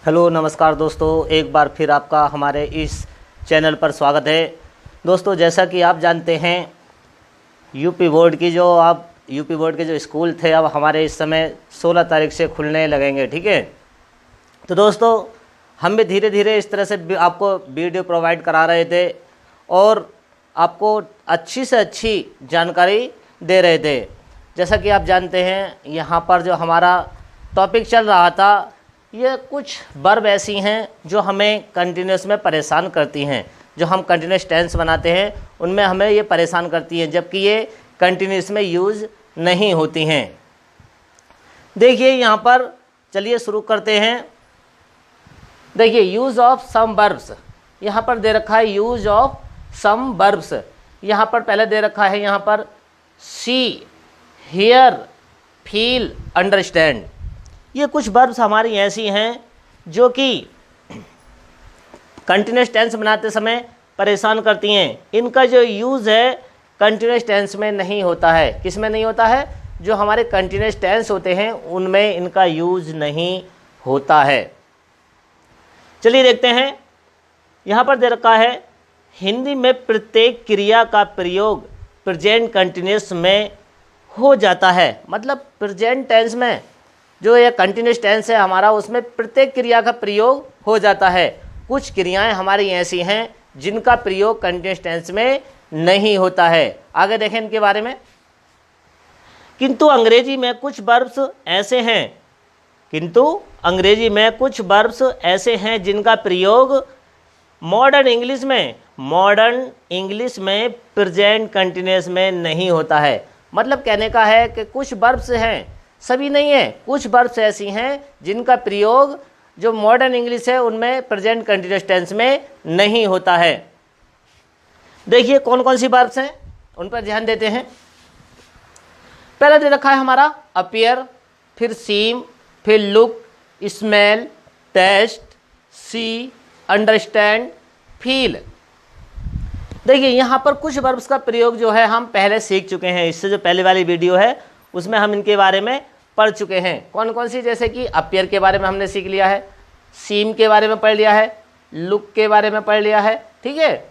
Hello नमस्कार दोस्तों, एक बार फिर आपका हमारे इस चैनल पर स्वागत है। दोस्तों, जैसा कि आप जानते हैं यूपी बोर्ड के जो स्कूल थे अब हमारे इस समय 16 तारीख से खुलने लगेंगे। ठीक है, तो दोस्तों हम भी धीरे धीरे इस तरह से आपको वीडियो प्रोवाइड करा रहे थे और आपको अच्छी से अच्छी जानकारी दे रहे थे। जैसा कि आप जानते हैं यहाँ पर जो हमारा टॉपिक चल रहा था, ये कुछ वर्ब ऐसी हैं जो हमें कंटिन्यूस में परेशान करती हैं। जो हम कंटिन्यूस टेंस बनाते हैं उनमें हमें ये परेशान करती हैं, जबकि ये कंटिन्यूस में यूज़ नहीं होती हैं। देखिए यहाँ पर, चलिए शुरू करते हैं। देखिए यूज़ ऑफ सम वर्ब्स, यहाँ पर दे रखा है यूज़ ऑफ सम वर्ब्स। यहाँ पर पहले दे रखा है यहाँ पर सी, हियर, फील, अंडरस्टैंड। ये कुछ वर्ब्स हमारी ऐसी हैं जो कि कंटिन्यूस टेंस बनाते समय परेशान करती हैं। इनका जो यूज़ है कंटिन्यूस टेंस में नहीं होता है। किस में नहीं होता है? जो हमारे कंटिन्यूस टेंस होते हैं उनमें इनका यूज़ नहीं होता है। चलिए देखते हैं, यहाँ पर दे रखा है हिंदी में प्रत्येक क्रिया का प्रयोग प्रेजेंट कंटिन्यूस में हो जाता है। मतलब प्रेजेंट टेंस में जो ये कंटिन्यूस टेंस है हमारा, उसमें प्रत्येक क्रिया का प्रयोग हो जाता है। कुछ क्रियाएं हमारी ऐसी हैं जिनका प्रयोग कंटिन्यूस टेंस में नहीं होता है। आगे देखें इनके बारे में। किंतु अंग्रेजी में कुछ वर्ब्स ऐसे हैं जिनका प्रयोग मॉडर्न इंग्लिश में प्रेजेंट कंटिन्यूस में नहीं होता है। मतलब कहने का है कि कुछ वर्ब्स हैं, सभी नहीं है, कुछ वर्ब्स ऐसी हैं जिनका प्रयोग जो मॉडर्न इंग्लिश है उनमें प्रेजेंट कंटिन्यूस टेंस में नहीं होता है। देखिए कौन कौन सी वर्ब्स हैं, उन पर ध्यान देते हैं। पहले दे रखा है हमारा अपीयर, फिर सीम, फिर लुक, स्मेल, टेस्ट, सी, अंडरस्टैंड, फील। देखिए यहाँ पर कुछ वर्ब्स का प्रयोग जो है हम पहले सीख चुके हैं। इससे जो पहले वाली वीडियो है उसमें हम इनके बारे में पढ़ चुके हैं। कौन कौन सी? जैसे कि अपीयर के बारे में हमने सीख लिया है, सीम के बारे में पढ़ लिया है, लुक के बारे में पढ़ लिया है, ठीक है,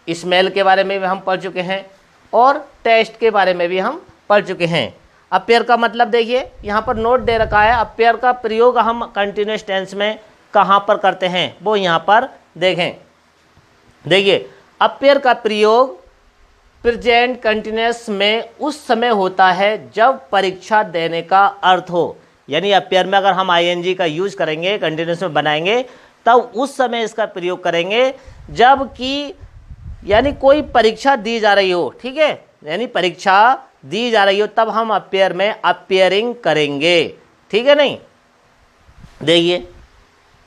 स्मेल के बारे में भी हम पढ़ चुके हैं और टेस्ट के बारे में भी हम पढ़ चुके हैं। अपीयर का मतलब देखिए यहाँ पर नोट दे रखा है, अपीयर का प्रयोग हम कंटिन्यूस टेंस में कहाँ पर करते हैं वो यहाँ पर देखें। देखिए अपीयर का प्रयोग प्रेजेंट कंटिन्यूस में उस समय होता है जब परीक्षा देने का अर्थ हो। यानी अपीयर में अगर हम आईएनजी का यूज करेंगे, कंटिन्यूस में बनाएंगे, तब उस समय इसका प्रयोग करेंगे जब कि यानी कोई परीक्षा दी जा रही हो। ठीक है, यानी परीक्षा दी जा रही हो तब हम अपीयर में अपीयरिंग करेंगे। ठीक है, नहीं? देखिए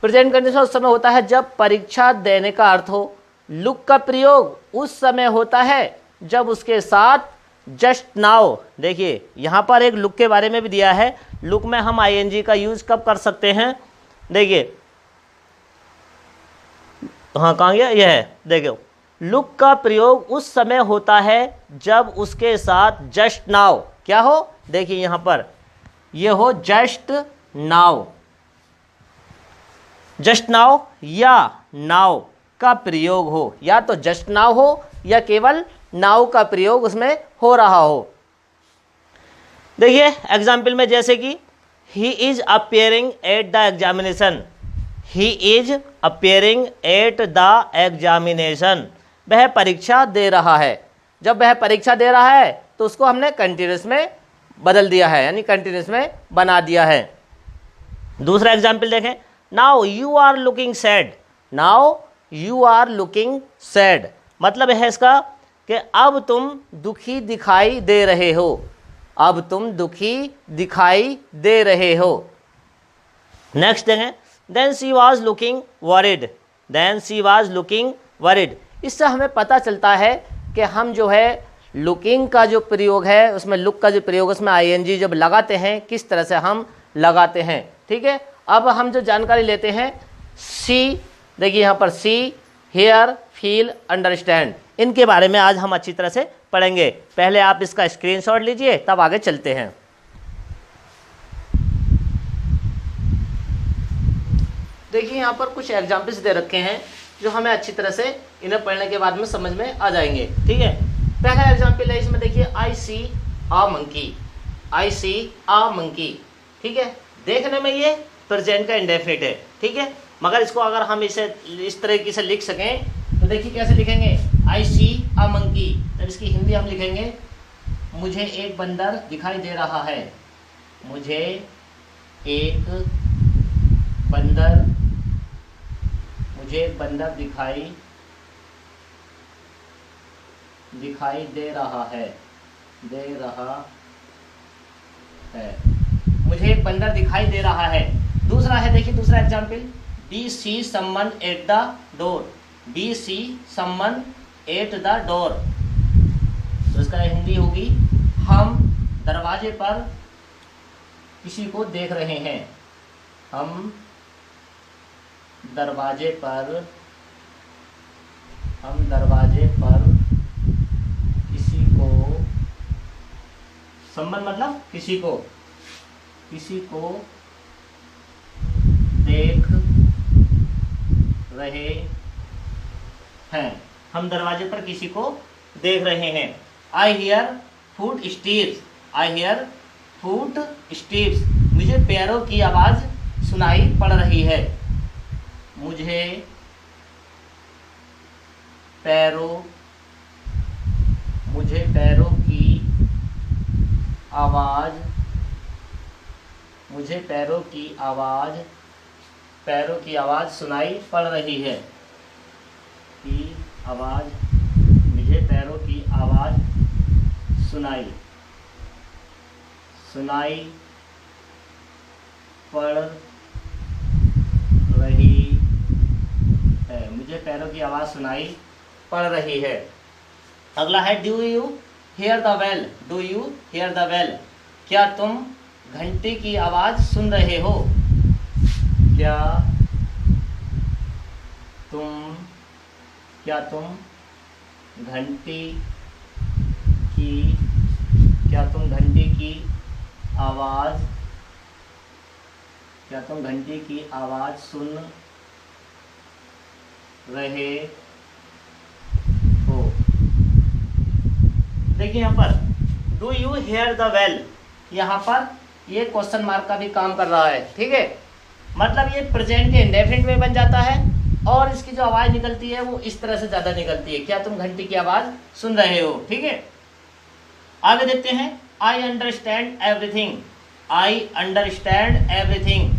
प्रेजेंट कंटिन्यूस उस समय होता है जब परीक्षा देने का अर्थ हो। लुक का प्रयोग उस समय होता है जब उसके साथ जस्ट नाउ, देखिए यहाँ पर एक लुक के बारे में भी दिया है। लुक में हम आईएनजी का यूज कब कर सकते हैं? देखिए हाँ, कहाँ गया? यह है, देखो लुक का प्रयोग उस समय होता है जब उसके साथ जस्ट नाउ क्या हो? देखिए यहाँ पर ये हो जस्ट नाउ, जस्ट नाउ या नाउ का प्रयोग हो, या तो जस्ट नाउ हो या केवल नाउ का प्रयोग उसमें हो रहा हो। देखिए एग्जाम्पल में जैसे कि he is appearing at the examination, he is appearing at the examination, वह परीक्षा दे रहा है। जब वह परीक्षा दे रहा है तो उसको हमने कंटिन्यूस में बदल दिया है, यानी कंटिन्यूस में बना दिया है। दूसरा एग्जाम्पल देखें, now you are looking sad, now you are looking sad, मतलब है इसका कि अब तुम दुखी दिखाई दे रहे हो, अब तुम दुखी दिखाई दे रहे हो। नेक्स्ट देखें, then she was looking worried, then she was looking worried. इससे हमें पता चलता है कि हम जो है लुकिंग का जो प्रयोग है उसमें, लुक का जो प्रयोग उसमें आईएनजी जब लगाते हैं किस तरह से हम लगाते हैं। ठीक है, अब हम जो जानकारी लेते हैं सी, देखिए यहाँ पर सी, हियर, फील, अंडरस्टैंड, इनके बारे में आज हम अच्छी तरह से पढ़ेंगे। पहले आप इसका स्क्रीनशॉट लीजिए तब आगे चलते हैं। देखिए यहाँ पर कुछ एग्जाम्पल्स दे रखे हैं जो हमें अच्छी तरह से इन्हें पढ़ने के बाद में समझ में आ जाएंगे। ठीक है, पहला एग्जाम्पल है इसमें, देखिए आई सी आ मंकी, आई सी आ मंकी। ठीक है, देखने में ये प्रेजेंट का इंडेफिनिट है। ठीक है, मगर इसको अगर हम इसे इस तरीके से लिख सकें तो देखिए कैसे लिखेंगे, आई सी आ मंकी। तब इसकी हिंदी हम लिखेंगे, मुझे एक बंदर दिखाई दे रहा है, मुझे एक बंदर, मुझे एक बंदर दिखाई दे रहा है, मुझे एक बंदर दिखाई दे रहा है। दूसरा है, देखिए दूसरा example, be see someone at the door, B see someone at the door. तो इसका हिंदी होगी, हम दरवाजे पर किसी को देख रहे हैं, हम दरवाजे पर किसी को, संबंध मतलब किसी को देख रहे हैं, हम दरवाजे पर किसी को देख रहे हैं। I hear foot steps, I hear foot steps, मुझे पैरों की आवाज़ सुनाई पड़ रही है, मुझे पैरों की आवाज़ सुनाई पड़ रही है, मुझे पैरों की आवाज़ सुनाई पड़ रही है, मुझे पैरों की आवाज़ सुनाई पड़ रही है। अगला है, do you hear the bell, do you hear the bell, क्या तुम घंटी की आवाज़ सुन रहे हो, क्या तुम घंटी की आवाज़ सुन रहे हो। देखिए यहाँ पर do you hear the bell, यहाँ पर ये क्वेश्चन मार्क का भी काम कर रहा है। ठीक है, मतलब ये प्रेजेंट के इंडेफिनिट में बन जाता है और इसकी जो आवाज़ निकलती है वो इस तरह से ज़्यादा निकलती है, क्या तुम घंटी की आवाज़ सुन रहे हो। ठीक है, आगे देखते हैं, I understand everything, I understand everything,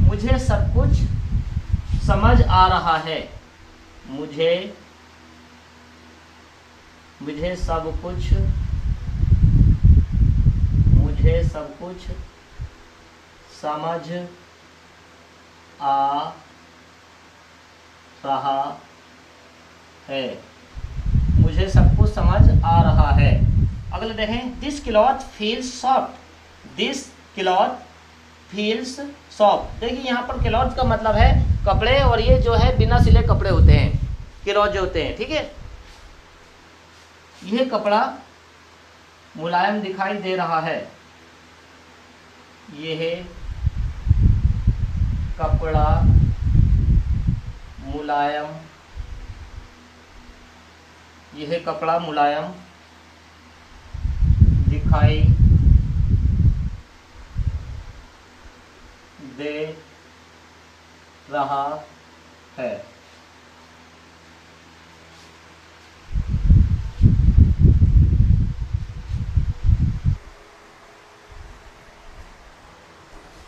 मुझे सब कुछ समझ आ रहा है, मुझे सब कुछ समझ आ रहा है, मुझे सब कुछ समझ आ रहा है। अगले देखें, this cloth feels soft, this cloth feels soft. देखिए यहाँ पर क्लॉथ का मतलब है कपड़े, और ये जो है बिना सिले कपड़े होते हैं, क्लॉथ जो होते हैं। ठीक है, यह कपड़ा मुलायम दिखाई दे रहा है, यह कपड़ा मुलायम दिखाई दे रहा है।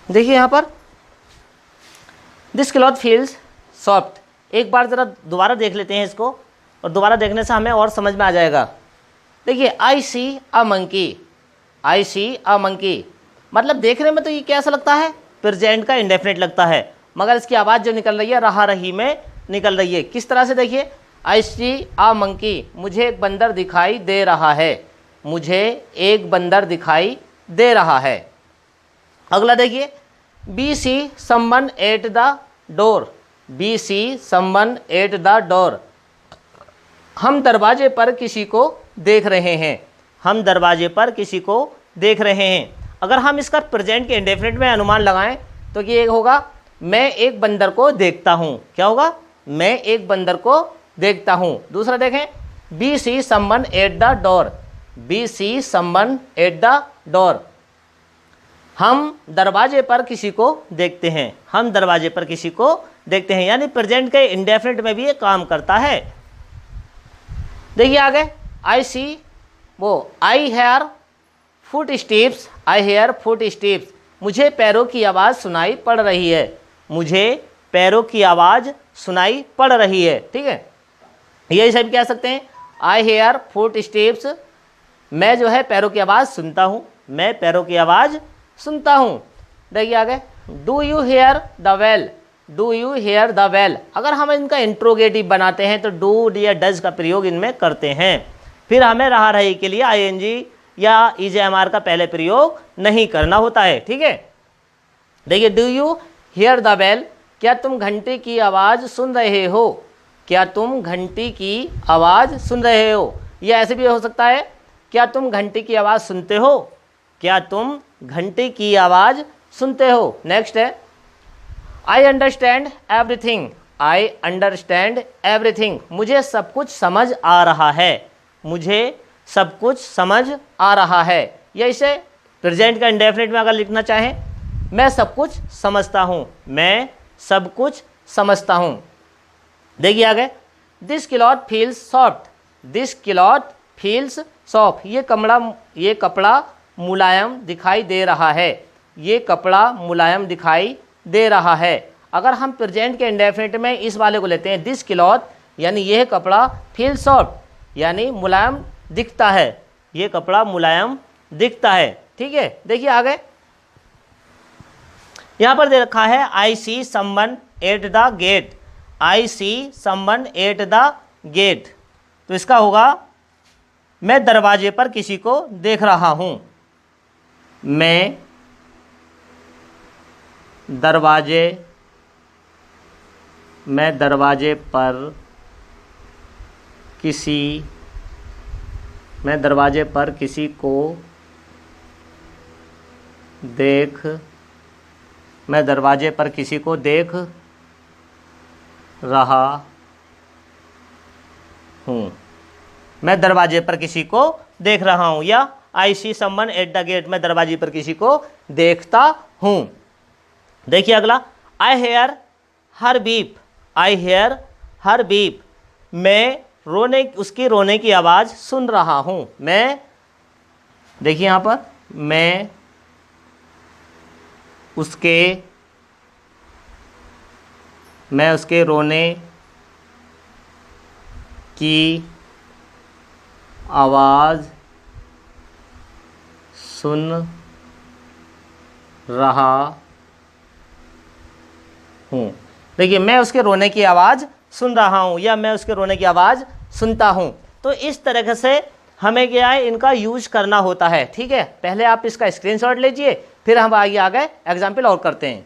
देखिए यहाँ पर दिस क्लॉथ फील्स सॉफ्ट, एक बार ज़रा दोबारा देख लेते हैं इसको, और दोबारा देखने से हमें और समझ में आ जाएगा। देखिए आई सी a monkey, I C a monkey, मतलब देखने में तो ये कैसा लगता है, प्रेजेंट का इंडेफिनिट लगता है, मगर इसकी आवाज़ जो निकल रही है रहा रही में निकल रही है। किस तरह से, देखिए आई सी अ मंकी, मुझे एक बंदर दिखाई दे रहा है, मुझे एक बंदर दिखाई दे रहा है। अगला देखिए, we see someone at the door, B see someone at the door, हम दरवाजे पर किसी को देख रहे हैं, हम दरवाजे पर किसी को देख रहे हैं। अगर हम इसका प्रेजेंट के इंडेफिनिट में अनुमान लगाएं तो ये होगा मैं एक बंदर को देखता हूँ, क्या होगा, मैं एक बंदर को देखता हूँ। दूसरा देखें, we see someone at the door, B see someone at the door, हम दरवाजे पर किसी को देखते हैं, हम दरवाजे पर किसी को देखते हैं, यानी प्रेजेंट के इंडेफिनिट में भी ये काम करता है। देखिए आगे, आई सी, वो आई हेयर फुट स्टेप्स, आई हेयर फुट स्टेप्स, मुझे पैरों की आवाज़ सुनाई पड़ रही है, मुझे पैरों की आवाज़ सुनाई पड़ रही है। ठीक है, यही सब कह सकते हैं, आई हेयर फुट स्टेप्स, मैं जो है पैरों की आवाज़ सुनता हूँ, मैं पैरों की आवाज़ सुनता हूँ। देखिए आगे, do you hear the bell, do you hear the bell, अगर हम इनका इंट्रोगेटिव बनाते हैं तो डू या डज का प्रयोग इनमें करते हैं, फिर हमें रहा रही के लिए आईएनजी या ईजेएमआर का पहले प्रयोग नहीं करना होता है। ठीक है, देखिए, do you hear the bell, क्या तुम घंटे की आवाज़ सुन रहे हो, क्या तुम घंटी की आवाज़ सुन रहे हो, या ऐसे भी हो सकता है, क्या तुम घंटे की आवाज़ सुनते हो, क्या तुम घंटे की आवाज़ सुनते हो। नेक्स्ट है, I understand everything, I understand everything, मुझे सब कुछ समझ आ रहा है, मुझे सब कुछ समझ आ रहा है, या इसे प्रेजेंट का इंडेफिनिट में अगर लिखना चाहें, मैं सब कुछ समझता हूँ, मैं सब कुछ समझता हूँ। देखिए आगे, this cloth feels soft, this cloth feels soft, ये कपड़ा मुलायम दिखाई दे रहा है, ये कपड़ा मुलायम दिखाई दे रहा है। अगर हम प्रेजेंट के इंडेफिनिट में इस वाले को लेते हैं, दिस क्लॉथ, यानी यह कपड़ा फील सॉफ्ट, यानी मुलायम दिखता है, ये कपड़ा मुलायम दिखता है। ठीक है, देखिए आगे, यहाँ पर दे रखा है, I see someone at the gate, I see someone at the gate, तो इसका होगा, मैं दरवाजे पर किसी को देख रहा हूँ, मैं दरवाजे पर किसी को देख, मैं दरवाजे पर किसी को देख रहा हूँ, मैं दरवाजे पर किसी को देख रहा हूँ, या I see someone at the gate, मैं दरवाजे पर किसी को देखता हूँ। देखिए अगला, I hear her weep, I hear her weep, मैं उसकी रोने की आवाज़ सुन रहा हूँ, मैं, देखिए यहाँ पर, मैं उसके रोने की आवाज़ सुन रहा हूँ। देखिए, मैं उसके रोने की आवाज़ सुन रहा हूँ, या मैं उसके रोने की आवाज़ सुनता हूँ। तो इस तरह से हमें क्या है, इनका यूज करना होता है। ठीक है, पहले आप इसका स्क्रीनशॉट लीजिए, फिर हम आगे एग्जाम्पल और करते हैं।